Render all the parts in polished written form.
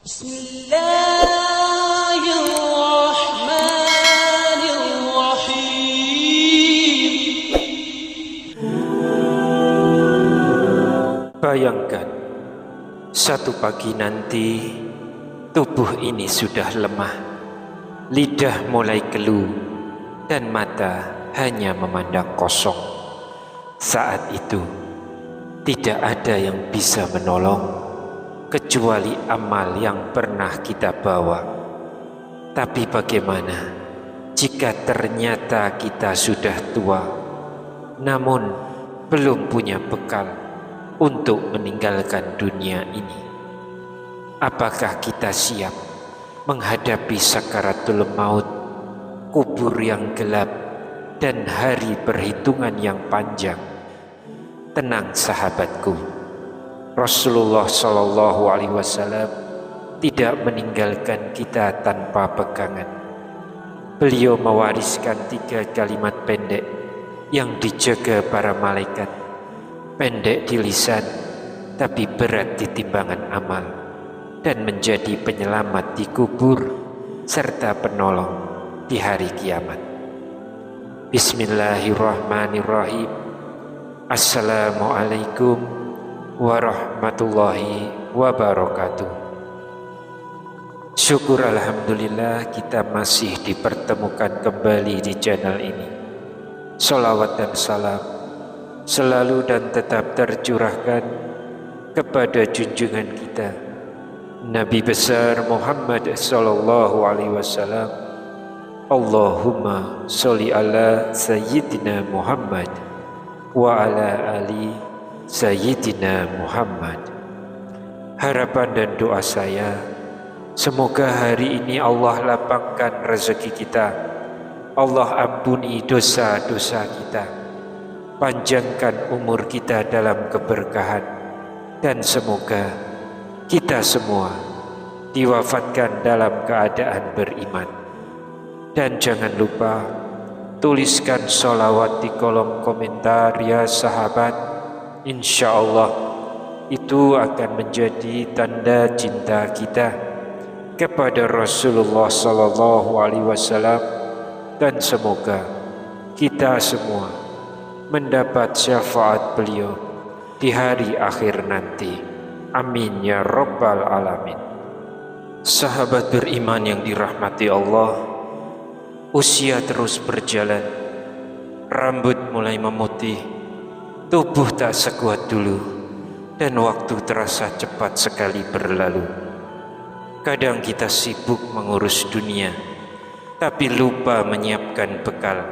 Bismillahirrahmanirrahim. Bayangkan, satu pagi nanti tubuh ini sudah lemah, lidah mulai keluh, dan mata hanya memandang kosong. Saat itu tidak ada yang bisa menolong kecuali amal yang pernah kita bawa. Tapi bagaimana jika ternyata kita sudah tua, namun belum punya bekal untuk meninggalkan dunia ini? Apakah kita siap menghadapi sakaratul maut, kubur yang gelap, dan hari perhitungan yang panjang? Tenang sahabatku, Rasulullah SAW tidak meninggalkan kita tanpa pegangan. Beliau mewariskan 3 kalimat pendek yang dijaga para malaikat, pendek di lisan tapi berat di timbangan amal, dan menjadi penyelamat di kubur serta penolong di hari kiamat. Bismillahirrahmanirrahim. Assalamualaikum warahmatullahi wabarakatuh. Syukur alhamdulillah kita masih dipertemukan kembali di channel ini. Salawat dan salam selalu dan tetap tercurahkan kepada junjungan kita Nabi besar Muhammad sallallahu alaihi wasallam. Allahumma sholli ala sayyidina Muhammad wa ala ali sayyidina Muhammad. Harapan dan doa saya, semoga hari ini Allah lapangkan rezeki kita, Allah ampuni dosa-dosa kita, panjangkan umur kita dalam keberkahan, dan semoga kita semua diwafatkan dalam keadaan beriman. Dan jangan lupa tuliskan sholawat di kolom komentar ya sahabat. Insya Allah itu akan menjadi tanda cinta kita kepada Rasulullah SAW, dan semoga kita semua mendapat syafaat beliau di hari akhir nanti. Amin ya rabbal alamin. Sahabat beriman yang dirahmati Allah, usia terus berjalan, rambut mulai memutih, tubuh tak sekuat dulu, dan waktu terasa cepat sekali berlalu. Kadang kita sibuk mengurus dunia, tapi lupa menyiapkan bekal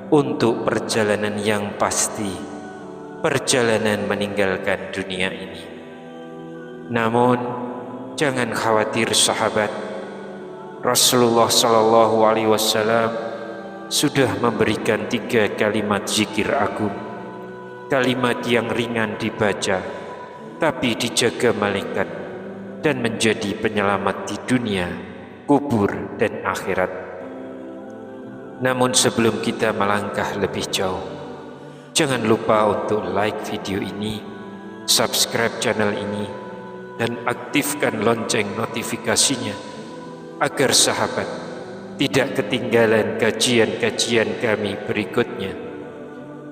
untuk perjalanan yang pasti, perjalanan meninggalkan dunia ini. Namun, jangan khawatir sahabat, Rasulullah SAW sudah memberikan 3 kalimat zikir agung, kalimat yang ringan dibaca, tapi dijaga malaikat dan menjadi penyelamat di dunia, kubur, dan akhirat. Namun sebelum kita melangkah lebih jauh, jangan lupa untuk like video ini, subscribe channel ini, dan aktifkan lonceng notifikasinya agar sahabat tidak ketinggalan kajian-kajian kami berikutnya.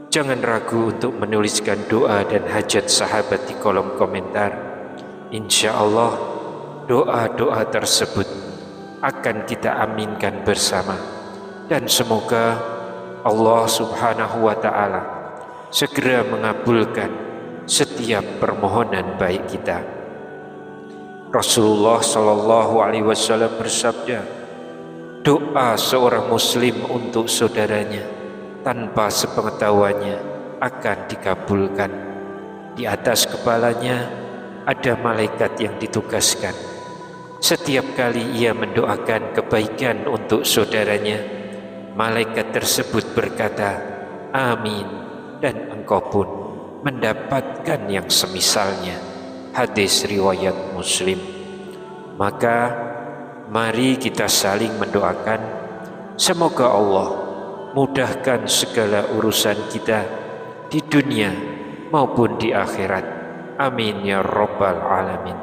Jangan ragu untuk menuliskan doa dan hajat sahabat di kolom komentar. Insya Allah doa-doa tersebut akan kita aminkan bersama, dan semoga Allah Subhanahu wa Ta'ala segera mengabulkan setiap permohonan baik kita. Rasulullah SAW bersabda, doa seorang muslim untuk saudaranya tanpa sepengetahuannya akan dikabulkan. Di atas kepalanya ada malaikat yang ditugaskan. Setiap kali ia mendoakan kebaikan untuk saudaranya, malaikat tersebut berkata, amin, dan engkau pun mendapatkan yang semisalnya. Hadis riwayat Muslim. Maka mari kita saling mendoakan, semoga Allah mudahkan segala urusan kita di dunia maupun di akhirat. Amin ya rabbal alamin.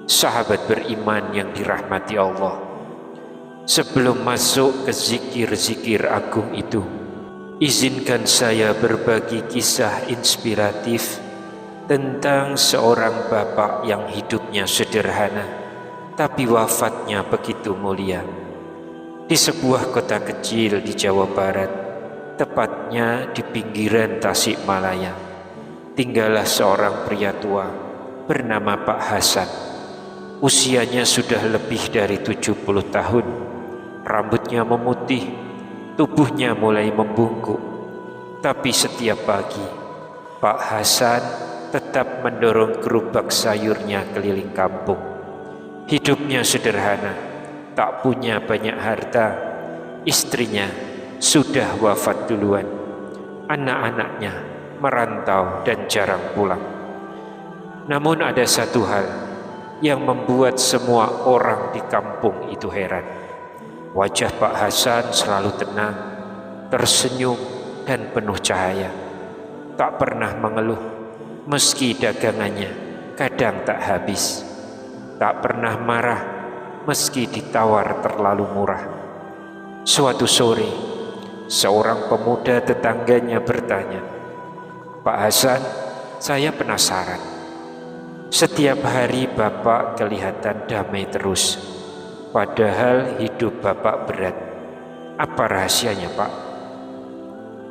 Sahabat beriman yang dirahmati Allah, sebelum masuk ke zikir-zikir agung itu, izinkan saya berbagi kisah inspiratif tentang seorang bapak yang hidupnya sederhana, tapi wafatnya begitu mulia. Di sebuah kota kecil di Jawa Barat, tepatnya di pinggiran Tasikmalaya, tinggallah seorang pria tua bernama Pak Hasan. Usianya sudah lebih dari 70 tahun. Rambutnya memutih, tubuhnya mulai membungkuk. Tapi setiap pagi, Pak Hasan tetap mendorong gerobak sayurnya keliling kampung. Hidupnya sederhana, tak punya banyak harta. Istrinya sudah wafat duluan. Anak-anaknya merantau dan jarang pulang. Namun ada satu hal yang membuat semua orang di kampung itu heran. Wajah Pak Hasan selalu tenang, tersenyum dan penuh cahaya. Tak pernah mengeluh, meski dagangannya kadang tak habis. Tak pernah marah, meski ditawar terlalu murah. Suatu sore, seorang pemuda tetangganya bertanya, "Pak Hasan, saya penasaran. Setiap hari Bapak kelihatan damai terus, padahal hidup Bapak berat. Apa rahasianya, Pak?"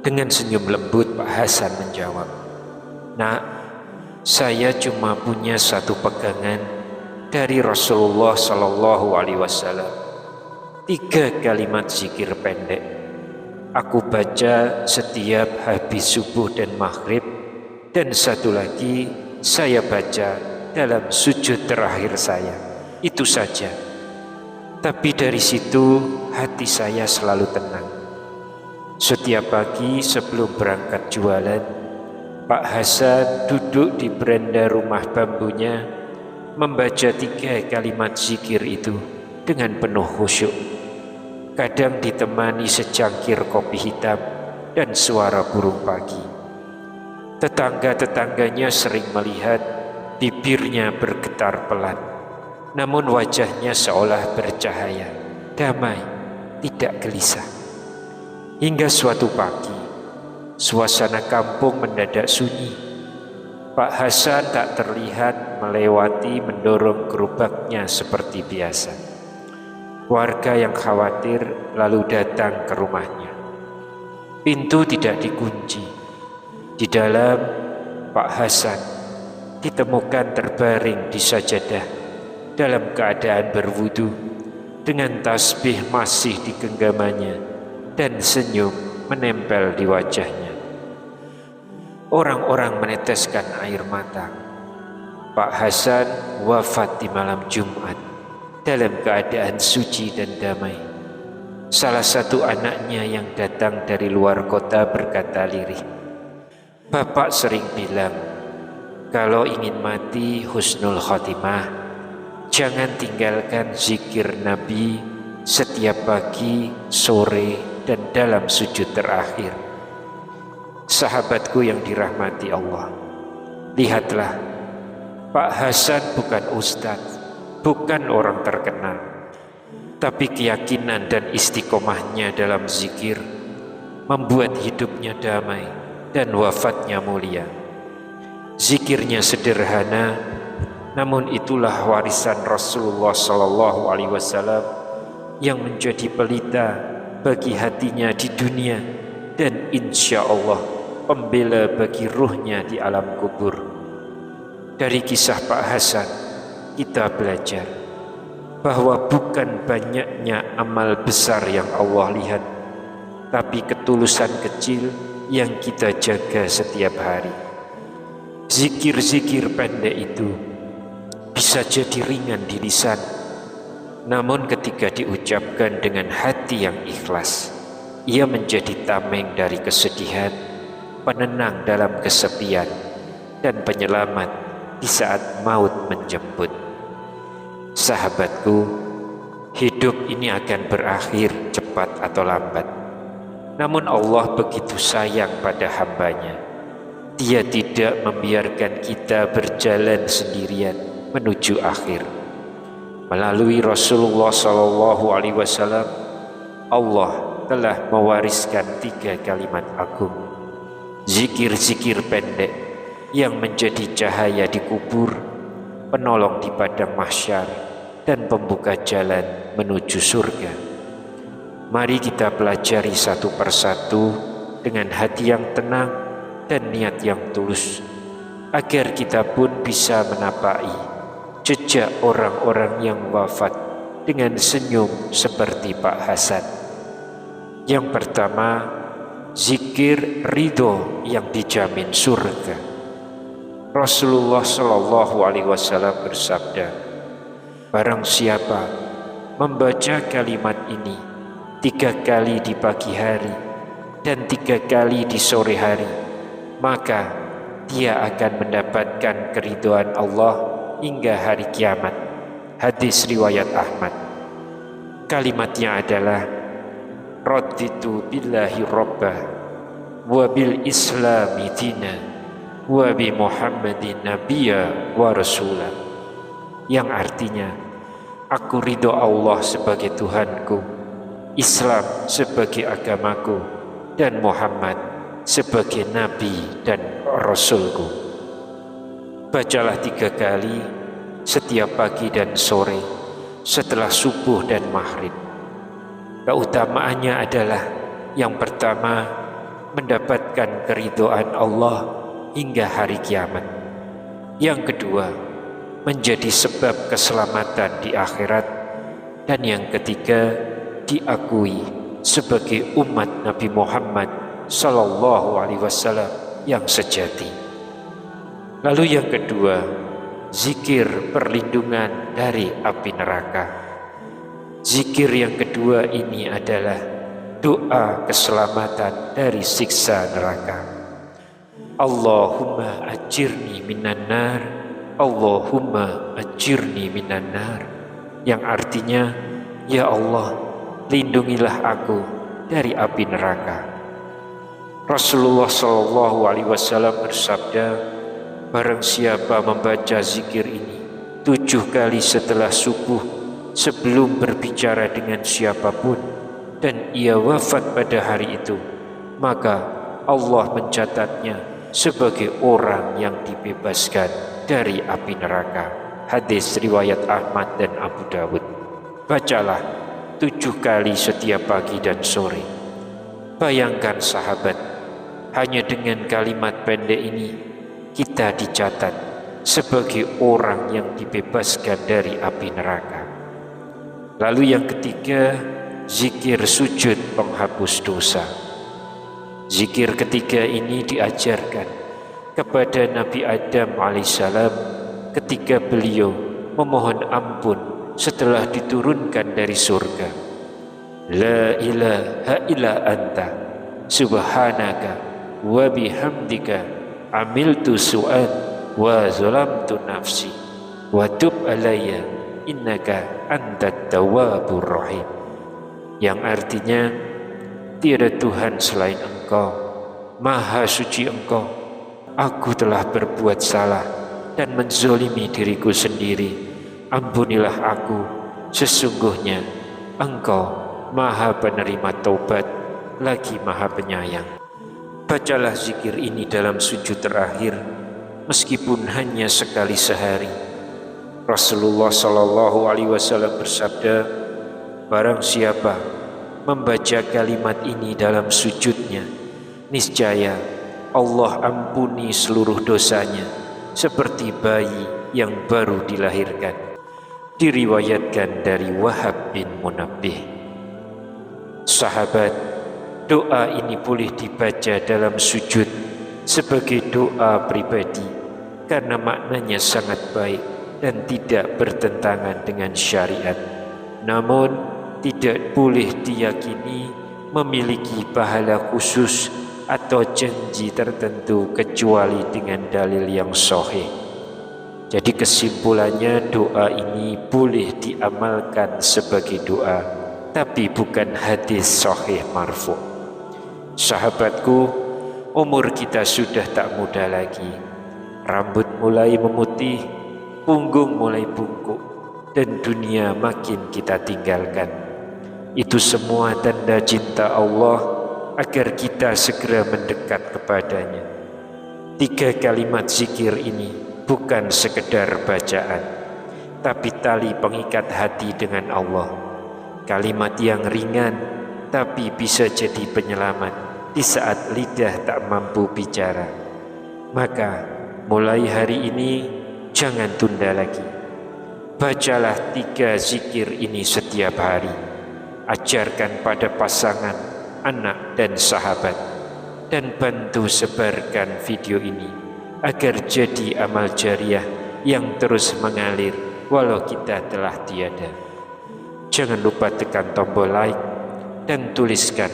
Dengan senyum lembut Pak Hasan menjawab, "Nak, saya cuma punya satu pegangan dari Rasulullah Shallallahu Alaihi Wasallam. 3 kalimat zikir pendek. Aku baca setiap habis subuh dan maghrib, dan satu lagi saya baca dalam sujud terakhir saya. Itu saja. Tapi dari situ hati saya selalu tenang." Setiap pagi sebelum berangkat jualan, Pak Hasan duduk di beranda rumah bambunya, membaca 3 kalimat zikir itu dengan penuh khusyuk. Kadang ditemani secangkir kopi hitam dan suara burung pagi. Tetangga-tetangganya sering melihat bibirnya bergetar pelan, namun wajahnya seolah bercahaya, damai, tidak gelisah. Hingga suatu pagi, suasana kampung mendadak sunyi. Pak Hasan tak terlihat melewati mendorong gerobaknya seperti biasa. Warga yang khawatir lalu datang ke rumahnya. Pintu tidak dikunci. Di dalam, Pak Hasan ditemukan terbaring di sajadah dalam keadaan berwudu, dengan tasbih masih di genggamannya dan senyum menempel di wajahnya. Orang-orang meneteskan air mata. Pak Hasan wafat di malam Jumat dalam keadaan suci dan damai. Salah satu anaknya yang datang dari luar kota berkata lirih, "Bapak sering bilang, kalau ingin mati husnul khotimah, jangan tinggalkan zikir Nabi setiap pagi, sore, dan dalam sujud terakhir." Sahabatku yang dirahmati Allah, lihatlah, Pak Hasan bukan ustadz, bukan orang terkenal, tapi keyakinan dan istiqomahnya dalam zikir membuat hidupnya damai dan wafatnya mulia. Zikirnya sederhana, namun itulah warisan Rasulullah Shallallahu Alaihi Wasallam yang menjadi pelita bagi hatinya di dunia dan insya Allah pembela bagi ruhnya di alam kubur. Dari kisah Pak Hasan, kita belajar bahwa bukan banyaknya amal besar yang Allah lihat, tapi ketulusan kecil yang kita jaga setiap hari. Zikir-zikir pendek itu bisa jadi ringan di lisan, namun ketika diucapkan dengan hati yang ikhlas, ia menjadi tameng dari kesedihan, penenang dalam kesepian, dan penyelamat di saat maut menjemput. Sahabatku, hidup ini akan berakhir cepat atau lambat. Namun Allah begitu sayang pada hambanya. Dia tidak membiarkan kita berjalan sendirian menuju akhir. Melalui Rasulullah SAW, Allah telah mewariskan 3 kalimat agung. Zikir-zikir pendek yang menjadi cahaya di kubur, penolong di padang mahsyar, dan pembuka jalan menuju surga. Mari kita pelajari satu persatu dengan hati yang tenang dan niat yang tulus, agar kita pun bisa menapaki jejak orang-orang yang wafat dengan senyum seperti Pak Hasan. Yang pertama, zikir ridho yang dijamin surga. Rasulullah SAW bersabda, barang siapa membaca kalimat ini 3 kali di pagi hari dan 3 kali di sore hari, maka dia akan mendapatkan keridhaan Allah hingga hari kiamat. Hadis riwayat Ahmad. Kalimatnya adalah raditu billahi rabbah wa bil islami dina wa bi muhammadin nabiyya wa rasulah, yang artinya, aku ridho Allah sebagai Tuhanku, Islam sebagai agamaku, dan Muhammad sebagai Nabi dan Rasulku. Bacalah 3 kali setiap pagi dan sore setelah subuh dan maghrib. Keutamaannya adalah yang pertama, mendapatkan keridhaan Allah hingga hari kiamat. Yang kedua, menjadi sebab keselamatan di akhirat. Dan yang ketiga, diakui sebagai umat Nabi Muhammad SAW yang sejati. Lalu yang kedua, zikir perlindungan dari api neraka. Zikir yang kedua ini adalah doa keselamatan dari siksa neraka. Allahumma ajirni minan nar, Allahumma ajirni minan nar, yang artinya, ya Allah, lindungilah aku dari api neraka. Rasulullah SAW bersabda, barang siapa membaca zikir ini 7 kali setelah subuh sebelum berbicara dengan siapapun, dan ia wafat pada hari itu, maka Allah mencatatnya sebagai orang yang dibebaskan dari api neraka. Hadis riwayat Ahmad dan Abu Dawud. Bacalah 7 kali setiap pagi dan sore. Bayangkan sahabat, hanya dengan kalimat pendek ini kita dicatat sebagai orang yang dibebaskan dari api neraka. Lalu yang ketiga, zikir sujud penghapus dosa. Zikir ketiga ini diajarkan kepada Nabi Adam alaihissalam ketika beliau memohon ampun setelah diturunkan dari surga. La ilaha illa anta subhanaka wa bihamdika amiltu su'an wa zalamtu nafsi wa tub alayya innaka antat tawwabur rahim, yang artinya, tiada Tuhan selain Engkau, Maha Suci Engkau, aku telah berbuat salah dan menzolimi diriku sendiri, ampunilah aku, sesungguhnya Engkau Maha penerima taubat lagi Maha penyayang. Bacalah zikir ini dalam sujud terakhir, meskipun hanya sekali sehari. Rasulullah SAW bersabda, barang siapa membaca kalimat ini dalam sujudnya, niscaya Allah ampuni seluruh dosanya seperti bayi yang baru dilahirkan. Diriwayatkan dari Wahab bin Munabbih. Sahabat, doa ini boleh dibaca dalam sujud sebagai doa pribadi karena maknanya sangat baik dan tidak bertentangan dengan syariat. Namun tidak boleh diyakini memiliki pahala khusus atau janji tertentu kecuali dengan dalil yang sahih. Jadi kesimpulannya, doa ini boleh diamalkan sebagai doa, tapi bukan hadis sahih marfu'. Sahabatku, umur kita sudah tak muda lagi. Rambut mulai memutih, punggung mulai bungkuk, dan dunia makin kita tinggalkan. Itu semua tanda cinta Allah agar kita segera mendekat kepadanya. 3 kalimat zikir ini bukan sekedar bacaan, tapi tali pengikat hati dengan Allah. Kalimat yang ringan tapi bisa jadi penyelamat di saat lidah tak mampu bicara. Maka mulai hari ini jangan tunda lagi. Bacalah 3 zikir ini setiap hari. Ajarkan pada pasangan, anak dan sahabat, dan bantu sebarkan video ini agar jadi amal jariah yang terus mengalir walau kita telah tiada. Jangan lupa tekan tombol like dan tuliskan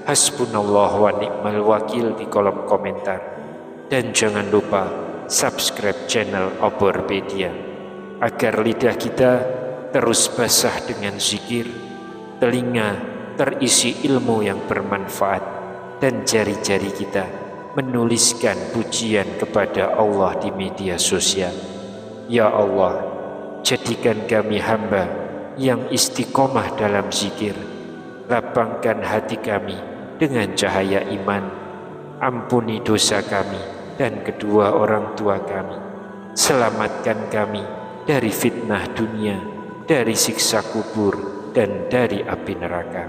hasbunallah wa ni'mal wakil di kolom komentar. Dan jangan lupa subscribe channel Oborpedia agar lidah kita terus basah dengan zikir, telinga terisi ilmu yang bermanfaat, dan jari-jari kita menuliskan pujian kepada Allah di media sosial. Ya Allah, jadikan kami hamba yang istiqomah dalam zikir. Lapangkan hati kami dengan cahaya iman. Ampuni dosa kami dan kedua orang tua kami. Selamatkan kami dari fitnah dunia, dari siksa kubur, dan dari api neraka.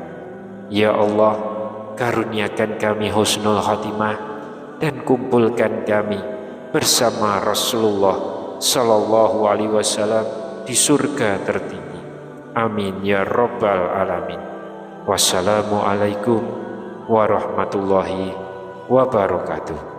Ya Allah, karuniakan kami husnul khatimah dan kumpulkan kami bersama Rasulullah Sallallahu Alaihi Wasallam di surga tertinggi. Amin ya Rabbal Alamin. Wassalamualaikum warahmatullahi wabarakatuh.